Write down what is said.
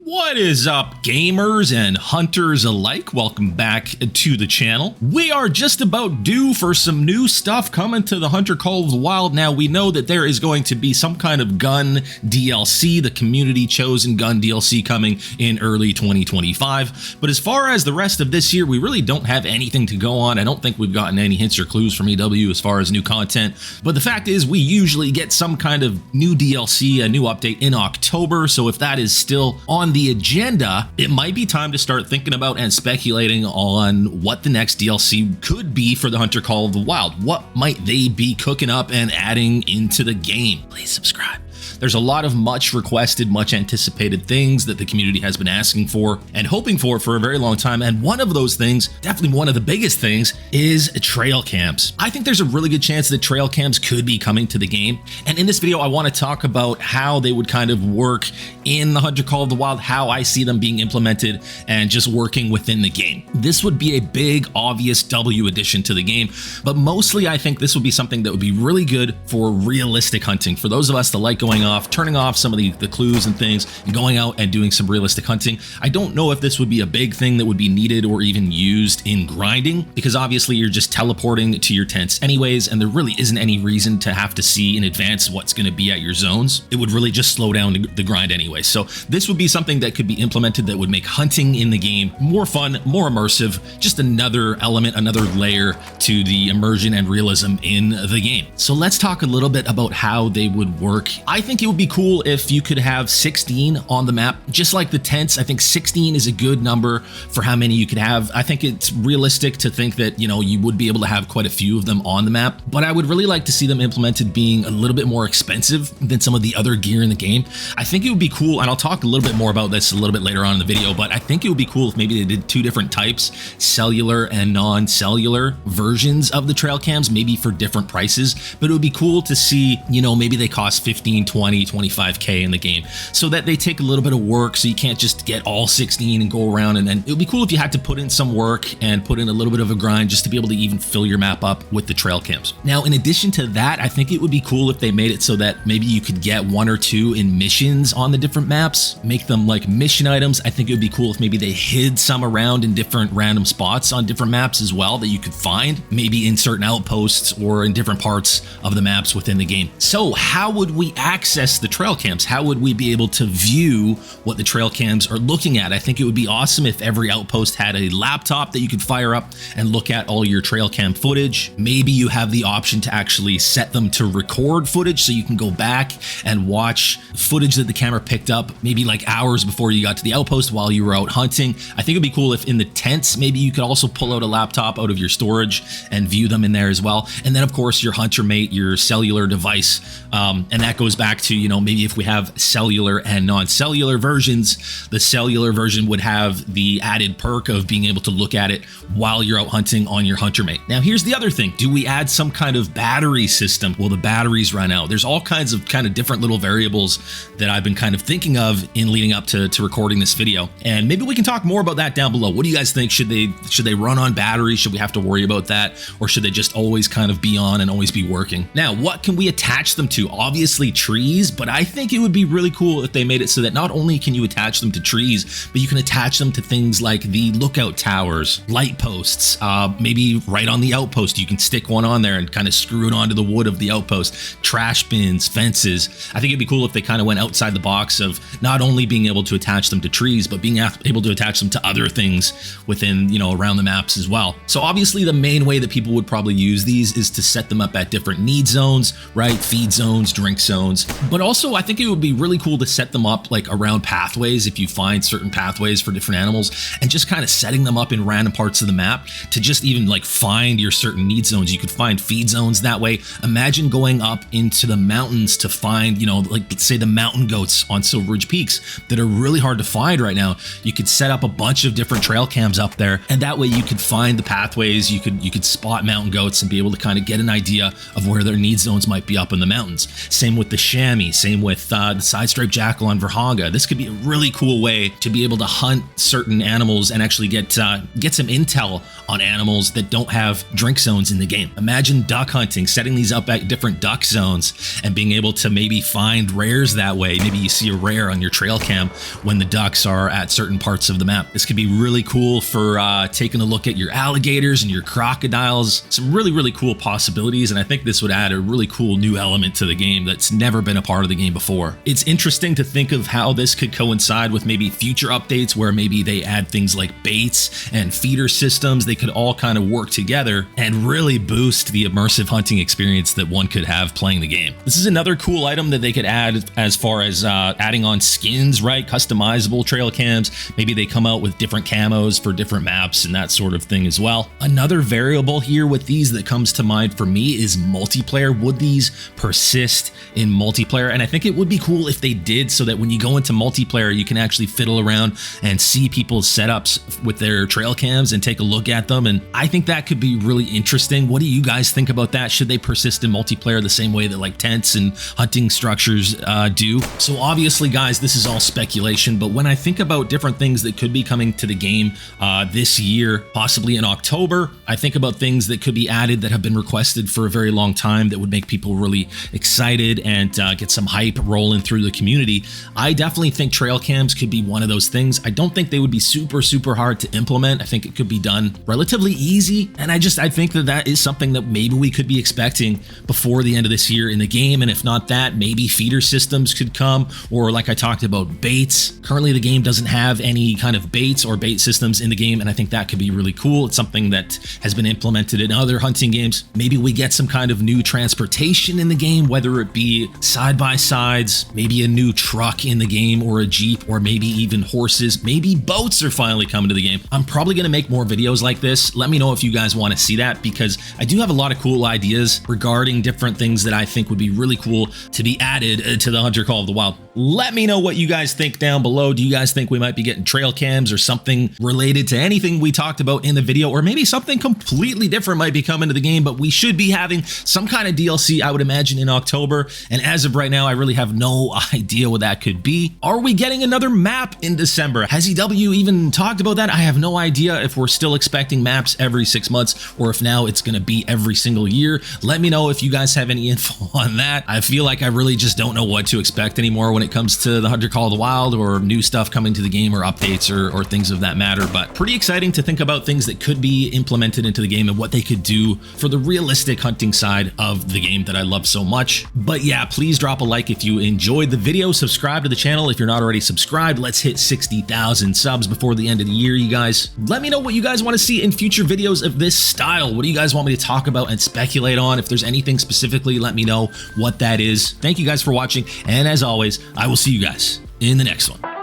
What is up, gamers and hunters alike? Welcome back to the channel. We are just about due for some new stuff coming to the Hunter Call of the Wild. Now, we know that there is going to be some kind of gun DLC, the community chosen gun DLC coming in early 2025. But as far as the rest of this year, we really don't have anything to go on. I don't think we've gotten any hints or clues from EW as far as new content. But the fact is, we usually get some kind of new DLC, a new update in October. So if that is still on the agenda, it might be time to start thinking about and speculating on what the next DLC could be for the Hunter Call of the Wild. What might they be cooking up and adding into the game? Please subscribe. There's a lot of much requested, much anticipated things that the community has been asking for and hoping for a very long time. And one of those things, definitely one of the biggest things, is trail cams. I think there's a really good chance that trail cams could be coming to the game. And in this video, I want to talk about how they would kind of work in the Hunter Call of the Wild, how I see them being implemented and just working within the game. This would be a big, obvious W addition to the game, but mostly I think this would be something that would be really good for realistic hunting. For those of us that like turning off some of the clues and things and going out and doing some realistic hunting. I don't know if this would be a big thing that would be needed or even used in grinding, because obviously you're just teleporting to your tents anyways, and there really isn't any reason to have to see in advance what's going to be at your zones. It would really just slow down the grind anyway. So this would be something that could be implemented that would make hunting in the game more fun, more immersive, just another element, another layer to the immersion and realism in the game. So let's talk a little bit about how they would work. I think it would be cool if you could have 16 on the map, just like the tents. I think 16 is a good number for how many you could have. I think it's realistic to think that, you would be able to have quite a few of them on the map, but I would really like to see them implemented being a little bit more expensive than some of the other gear in the game. I think it would be cool, and I'll talk a little bit more about this a little bit later on in the video, but I think it would be cool if maybe they did two different types, cellular and non-cellular versions of the trail cams, maybe for different prices. But it would be cool to see, maybe they cost 15, 20, 25k in the game, so that they take a little bit of work, so you can't just get all 16 and go around. And then it would be cool if you had to put in some work and put in a little bit of a grind just to be able to even fill your map up with the trail cams. Now, in addition to that, I think it would be cool if they made it so that maybe you could get one or two in missions on the different maps, make them like mission items. I think it would be cool if maybe they hid some around in different random spots on different maps as well that you could find, maybe in certain outposts or in different parts of the maps within the game. So how would we access the trail cams? How would we be able to view what the trail cams are looking at? I think it would be awesome if every outpost had a laptop that you could fire up and look at all your trail cam footage. Maybe you have the option to actually set them to record footage, so you can go back and watch footage that the camera picked up maybe like hours before you got to the outpost while you were out hunting. I think it'd be cool if in the tents, maybe you could also pull out a laptop out of your storage and view them in there as well. And then of course your hunter mate, your cellular device, and that goes back to, maybe if we have cellular and non-cellular versions, the cellular version would have the added perk of being able to look at it while you're out hunting on your hunter mate. Now, here's the other thing. Do we add some kind of battery system? Will the batteries run out? There's all kinds of different little variables that I've been kind of thinking of in leading up to recording this video. And maybe we can talk more about that down below. What do you guys think? Should they run on batteries? Should we have to worry about that? Or should they just always kind of be on and always be working? Now, what can we attach them to? Obviously trees, but I think it would be really cool if they made it so that not only can you attach them to trees, but you can attach them to things like the lookout towers, light posts, maybe right on the outpost, you can stick one on there and kind of screw it onto the wood of the outpost, trash bins, fences. I think it'd be cool if they kind of went outside the box of not only being able to attach them to trees, but being able to attach them to other things within, around the maps as well. So obviously the main way that people would probably use these is to set them up at different need zones, right? Feed zones, drink zones. But also I think it would be really cool to set them up like around pathways, if you find certain pathways for different animals, and just kind of setting them up in random parts of the map to just even like find your certain need zones. You could find feed zones that way. Imagine going up into the mountains to find, like let's say the mountain goats on Silver Ridge Peaks that are really hard to find right now. You could set up a bunch of different trail cams up there, and that way you could find the pathways. You could spot mountain goats and be able to kind of get an idea of where their need zones might be up in the mountains. Same with the chamois, same with the side-striped jackal on Verhaga. This could be a really cool way to be able to hunt certain animals and actually get some intel on animals that don't have drink zones in the game. Imagine duck hunting, setting these up at different duck zones and being able to maybe find rares that way. Maybe you see a rare on your trail cam when the ducks are at certain parts of the map. This could be really cool for taking a look at your alligators and your crocodiles. Some really, really cool possibilities, and I think this would add a really cool new element to the game that's never been a part of the game before. It's interesting to think of how this could coincide with maybe future updates where maybe they add things like baits and feeder systems. They could all kind of work together and really boost the immersive hunting experience that one could have playing the game. This is another cool item that they could add as far as adding on skins, right? Customizable trail cams. Maybe they come out with different camos for different maps and that sort of thing as well. Another variable here with these that comes to mind for me is multiplayer. Would these persist in multiplayer? And I think it would be cool if they did, so that when you go into multiplayer, you can actually fiddle around and see people's setups with their trail cams and take a look at them. And I think that could be really interesting. What do you guys think about that? Should they persist in multiplayer the same way that like tents and hunting structures do? So obviously, guys, this is all speculation, but when I think about different things that could be coming to the game this year, possibly in October, I think about things that could be added that have been requested for a very long time that would make people really excited and get some hype rolling through the community. I definitely think trail cams could be one of those things. I don't think they would be super hard to implement. I think it could be done relatively easy, and I think that is something that maybe we could be expecting before the end of this year in the game. And if not that, maybe feeder systems could come, or like I talked about, baits. Currently the game doesn't have any kind of baits or bait systems in the game, and I think that could be really cool. It's something that has been implemented in other hunting games. Maybe we get some kind of new transportation in the game, whether it be side-by-sides, maybe a new truck in the game, or a Jeep, or maybe even horses. Maybe boats are finally coming to the game. I'm probably going to make more videos like this. Let me know if you guys want to see that, because I do have a lot of cool ideas regarding different things that I think would be really cool to be added to the Hunter Call of the Wild. Let me know what you guys think down below. Do you guys think we might be getting trail cams or something related to anything we talked about in the video, or maybe something completely different might be coming to the game? But we should be having some kind of DLC, I would imagine, in October, and as of right now, I really have no idea what that could be. Are we getting another map in December? Has EW even talked about that? I have no idea if we're still expecting maps every 6 months, or if now it's going to be every single year. Let me know if you guys have any info on that. I feel like I really just don't know what to expect anymore when it comes to the Hunter Call of the Wild, or new stuff coming to the game, or updates, or things of that matter. But pretty exciting to think about things that could be implemented into the game and what they could do for the realistic hunting side of the game that I love so much. But yeah, please drop a like if you enjoyed the video. Subscribe to the channel if you're not already subscribed. Let's hit 60,000 subs before the end of the year, you guys. Let me know what you guys want to see in future videos of this style. What do you guys want me to talk about and speculate on? If there's anything specifically, let me know what that is. Thank you guys for watching, and as always, I will see you guys in the next one.